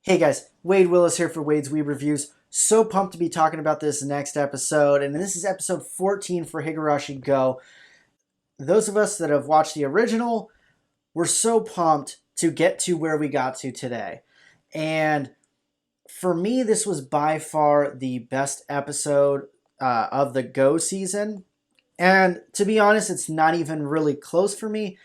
Hey guys, Wade Willis here for Wade's Weeb Reviews. So pumped to be talking about this next episode, and this is episode 14 for Higurashi Go. Those of us that have watched the original, we're so pumped to get to where we got to today. And for me, this was by far the best episode of the Go season. And to be honest, it's not even really close for me.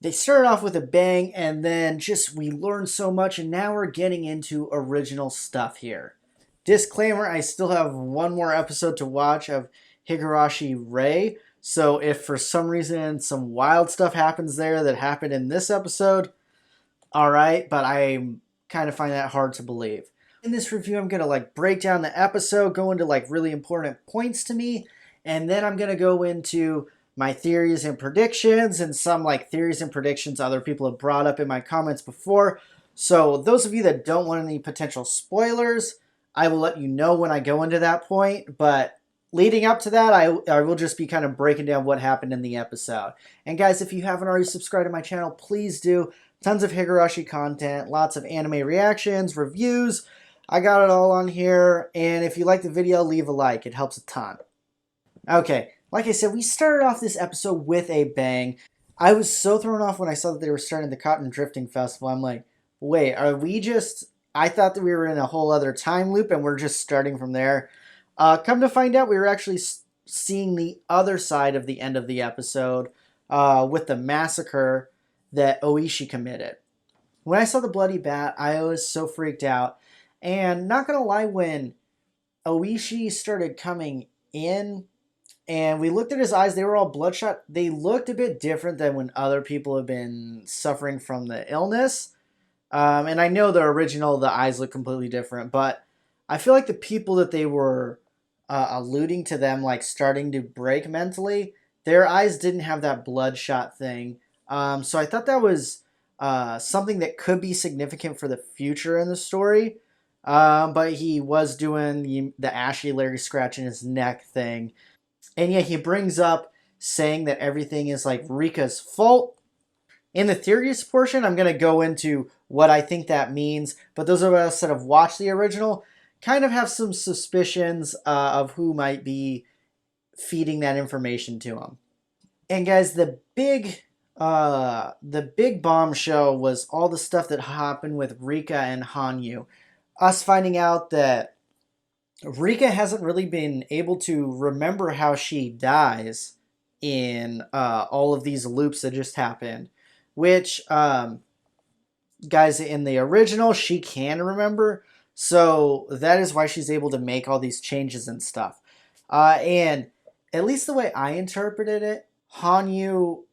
They started off with a bang, and then just we learned so much, and now we're getting into original stuff here. Disclaimer, I still have one more episode to watch of Higurashi Ray, so if for some reason some wild stuff happens there that happened in this episode, alright, but I kind of find that hard to believe. In this review, I'm going to break down the episode, go into really important points to me, and then I'm going to go into my theories and predictions and some theories and predictions other people have brought up in my comments before. So those of you that don't want any potential spoilers, I will let you know when I go into that point. But leading up to that, I will just be kind of breaking down what happened in the episode. And guys, if you haven't already subscribed to my channel, please do. Tons of Higurashi content, lots of anime reactions, reviews. I got it all on here. And if you like the video, leave a like. It helps a ton. Okay. Like I said, we started off this episode with a bang. I was so thrown off when I saw that they were starting the Cotton Drifting Festival. I'm like, wait, are we just... I thought that we were in a whole other time loop and we're just starting from there. Come to find out, we were actually seeing the other side of the end of the episode with the massacre that Oishi committed. When I saw the bloody bat, I was so freaked out. And not going to lie, when Oishi started coming in... and we looked at his eyes, they were all bloodshot. They looked a bit different than when other people have been suffering from the illness. And I know the original, the eyes look completely different, but I feel like the people that they were alluding to them starting to break mentally, their eyes didn't have that bloodshot thing. So I thought that was something that could be significant for the future in the story. But he was doing the Ashy Larry scratching his neck thing. And yeah, he brings up saying that everything is Rika's fault. In the theories portion, I'm going to go into what I think that means. But those of us that have watched the original kind of have some suspicions of who might be feeding that information to him. And guys, the big bombshell was all the stuff that happened with Rika and Hanyu. Us finding out that Rika hasn't really been able to remember how she dies in all of these loops that just happened. Which, guys, in the original, she can remember. So that is why she's able to make all these changes and stuff. And at least the way I interpreted it, Hanyu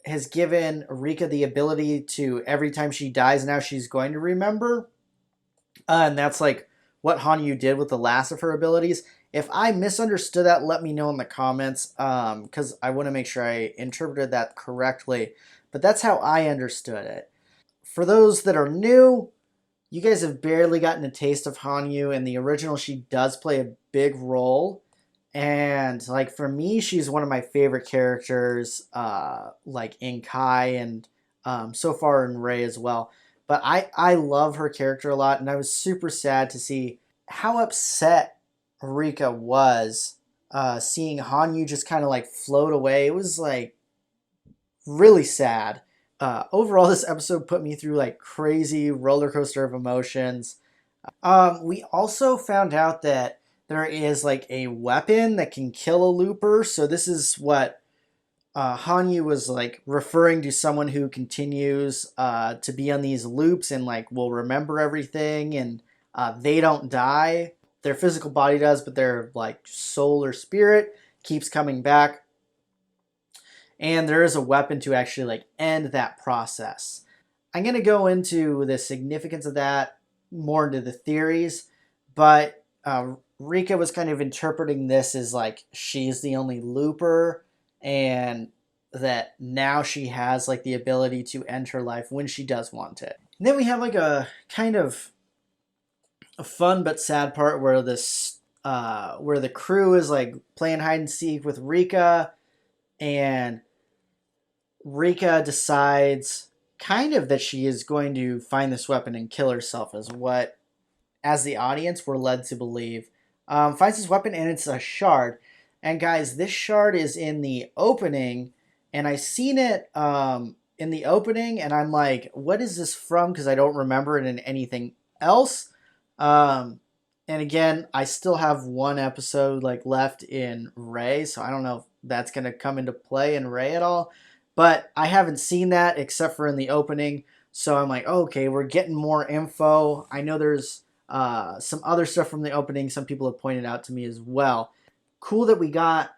has given Rika the ability to, every time she dies, now she's going to remember. And that's what Hanyu did with the last of her abilities. If I misunderstood that, let me know in the comments, because I want to make sure I interpreted that correctly. But that's how I understood it. For those that are new, you guys have barely gotten a taste of Hanyu. In the original, she does play a big role. And for me, she's one of my favorite characters, in Kai and so far in Rei as well. But I love her character a lot, and I was super sad to see how upset Rika was seeing Hanyu just kind of float away. It was really sad. Overall, this episode put me through crazy roller coaster of emotions. We also found out that there is a weapon that can kill a looper. So this is what Hanyu was referring to, someone who continues to be on these loops and will remember everything, and they don't die. Their physical body does, but their soul or spirit keeps coming back. And there is a weapon to actually end that process. I'm going to go into the significance of that more into the theories, but Rika was kind of interpreting this as she's the only looper, and that now she has the ability to end her life when she does want it. And then we have a kind of a fun but sad part where this where the crew is playing hide and seek with Rika, and Rika decides kind of that she is going to find this weapon and kill herself, is what, as the audience, we're led to believe. Finds this weapon, and it's a shard. And guys, this shard is in the opening, and I seen it in the opening, and I'm like, what is this from? Because I don't remember it in anything else. And again, I still have one episode like left in Ray, so I don't know if that's gonna come into play in Ray at all. But I haven't seen that except for in the opening, so I'm like, oh, okay, we're getting more info. I know there's some other stuff from the opening. Some people have pointed out to me as well. Cool that we got,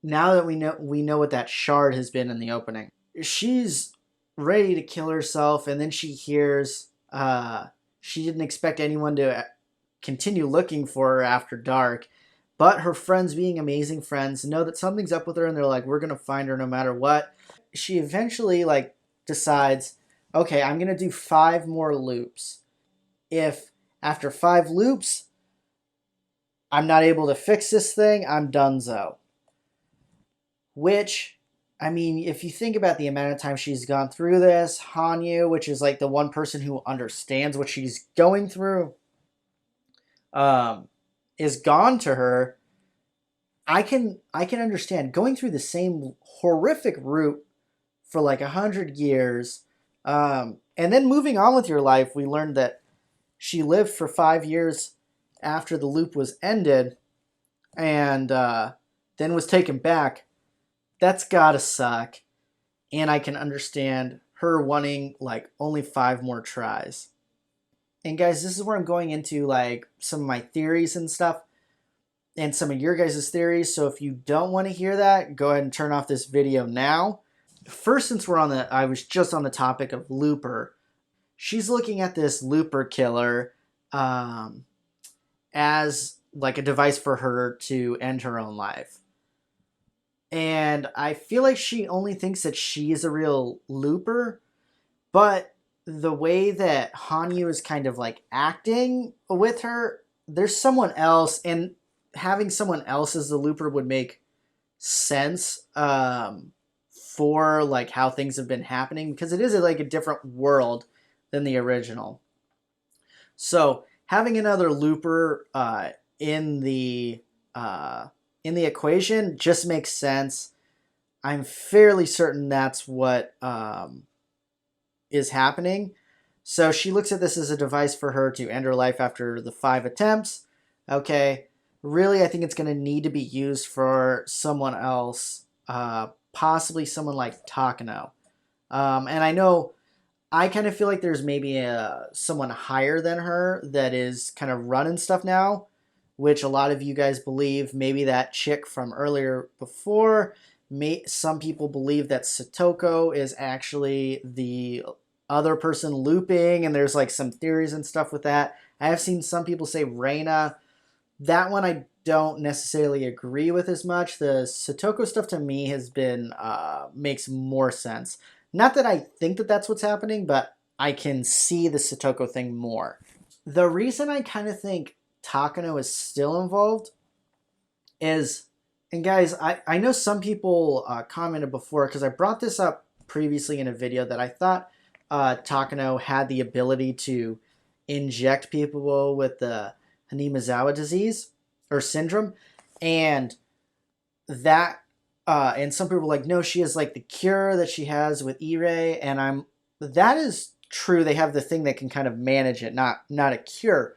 now that we know what that shard has been in the opening. She's ready to kill herself, and then she hears she didn't expect anyone to continue looking for her after dark, but her friends, being amazing friends, know that something's up with her, and they're like, we're gonna find her no matter what. She eventually like decides, okay, I'm gonna do 5 more loops. If after 5 loops I'm not able to fix this thing, I'm donezo. Which, I mean, if you think about the amount of time she's gone through this, Hanyu, which is like the one person who understands what she's going through, is gone to her. I can understand going through the same horrific route for like 100 years, and then moving on with your life. We learned that she lived for 5 years after the loop was ended, and then was taken back. That's gotta suck. And I can understand her wanting like only 5 more tries. And guys, this is where I'm going into like some of my theories and stuff, and some of your guys' theories. So if you don't want to hear that, go ahead and turn off this video now. First, since I was just on the topic of Looper, she's looking at this Looper killer as like a device for her to end her own life. And I feel like she only thinks that she is a real Looper, but the way that Hanyu is kind of like acting with her, there's someone else, and having someone else as the Looper would make sense for like how things have been happening, because it is like a different world than the original. So having another Looper in the equation just makes sense. I'm fairly certain that's what is happening. So she looks at this as a device for her to end her life after the 5 attempts. Okay, really, I think it's going to need to be used for someone else, possibly someone like Takano. And I know, I kind of feel like there's maybe someone higher than her that is kind of running stuff now, which a lot of you guys believe maybe that chick from earlier before. Some people believe that Satoko is actually the other person looping, and there's like some theories and stuff with that. I have seen some people say Reina. That one I don't necessarily agree with as much. The Satoko stuff to me has been makes more sense. Not that I think that that's what's happening, but I can see the Satoko thing more. The reason I kind of think Takano is still involved is, and guys, I know some people commented before, because I brought this up previously in a video, that I thought Takano had the ability to inject people with the Hanimazawa disease or syndrome, and that and some people were like, no, she has like the cure that she has with Ire, and that is true. They have the thing that can kind of manage it, not a cure.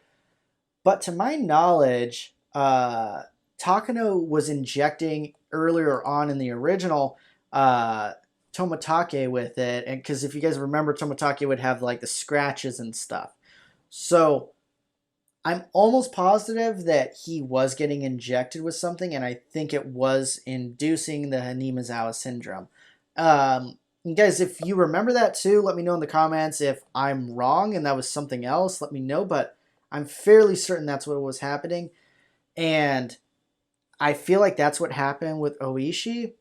But to my knowledge, Takano was injecting earlier on in the original Tomatake with it, and because if you guys remember, Tomatake would have like the scratches and stuff. So I'm almost positive that he was getting injected with something, and I think it was inducing the Hanimazawa syndrome. Guys, if you remember that too, let me know in the comments. If I'm wrong and that was something else, let me know, but I'm fairly certain that's what was happening. And I feel like that's what happened with Oishi.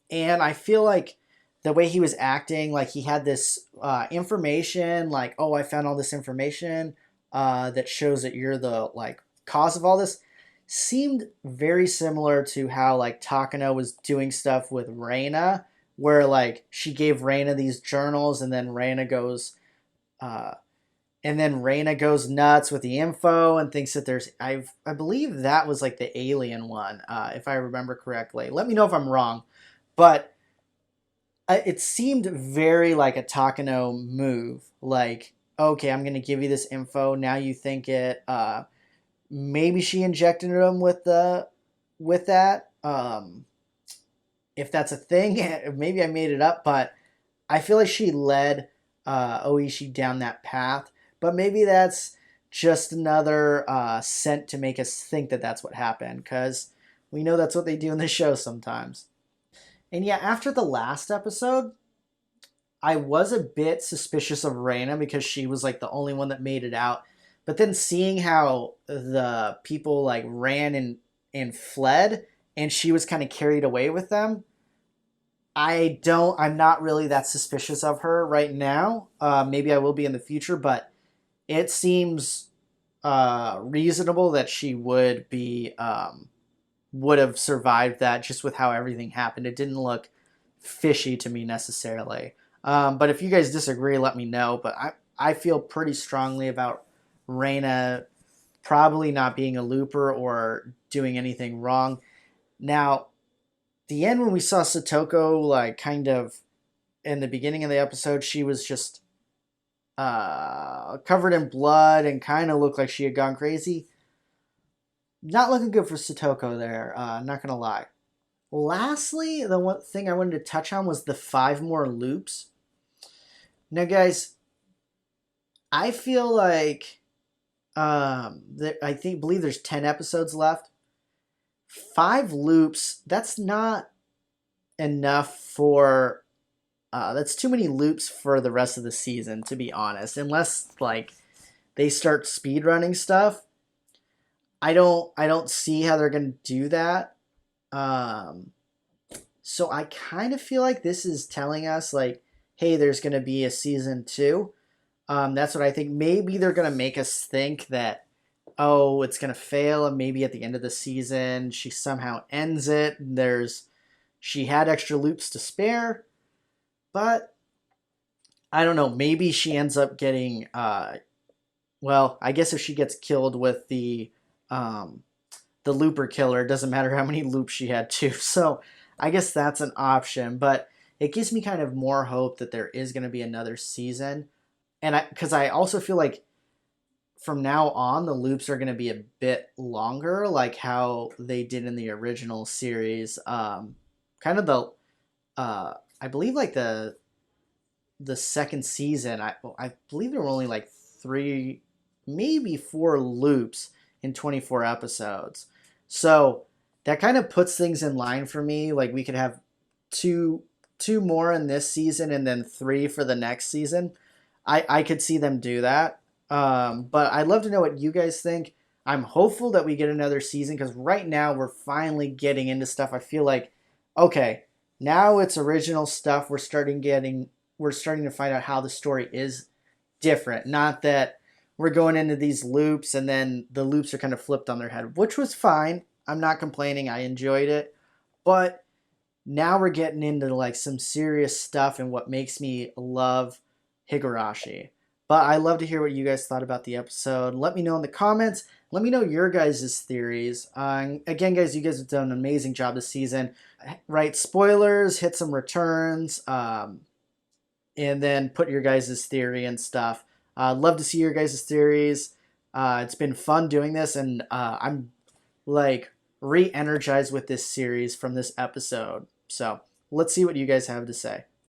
And I feel like the way he was acting, like he had this information, like, oh, I found all this information that shows that you're the like cause of all this, seemed very similar to how like Takano was doing stuff with Reina where like she gave Raina these journals, and then uh, Raina goes nuts with the info and thinks that I believe that was like the alien one, if I remember correctly. Let me know if I'm wrong, but it seemed very like a Takano move. Like, okay, I'm gonna give you this info. Now you think it. Maybe she injected him with that. If that's a thing, maybe I made it up, but I feel like she led Oishi down that path. But maybe that's just another scent to make us think that that's what happened, because we know that's what they do in the show sometimes. And yeah, after the last episode, I was a bit suspicious of Reina because she was like the only one that made it out. But then seeing how the people like ran and fled, and she was kind of carried away with them, I'm not really that suspicious of her right now. Maybe I will be in the future, but it seems reasonable that she would have survived that just with how everything happened. It didn't look fishy to me necessarily. But if you guys disagree, let me know. But I feel pretty strongly about Reina probably not being a looper or doing anything wrong. Now, the end when we saw Satoko, like kind of in the beginning of the episode, she was just covered in blood and kind of looked like she had gone crazy. Not looking good for Satoko there. Not gonna lie. Lastly, the one thing I wanted to touch on was the 5 more loops. Now, guys, I feel like believe there's 10 episodes left. 5 loops. That's not enough for. That's too many loops for the rest of the season, to be honest. Unless like they start speedrunning stuff, I don't see how they're gonna do that. So I kind of feel like this is telling us like, hey, there's gonna be a season 2. That's what I think. Maybe they're gonna make us think that, oh, it's gonna fail, and maybe at the end of the season she somehow ends it. She had extra loops to spare, but I don't know. Maybe she ends up getting. Well, I guess if she gets killed with the looper killer, it doesn't matter how many loops she had too. So I guess that's an option, but it gives me kind of more hope that there is going to be another season. And because I also feel like from now on the loops are going to be a bit longer, like how they did in the original series. Kind of I believe like the second season, I believe there were only like 3, maybe 4 loops in 24 episodes. So that kind of puts things in line for me. Like we could have two more in this season and then 3 for the next season. I could see them do that. But I'd love to know what you guys think. I'm hopeful that we get another season because right now we're finally getting into stuff. I feel like, okay, now it's original stuff. We're starting to find out how the story is different. Not that we're going into these loops and then the loops are kind of flipped on their head, which was fine. I'm not complaining. I enjoyed it. But now we're getting into like some serious stuff and what makes me love Higurashi. But I love to hear what you guys thought about the episode. Let me know in the comments. Let me know your guys' theories. Again, guys, you guys have done an amazing job this season. Write spoilers, hit some returns, and then put your guys' theory and stuff. Love to see your guys' theories. It's been fun doing this, and I'm like re-energized with this series from this episode. So let's see what you guys have to say.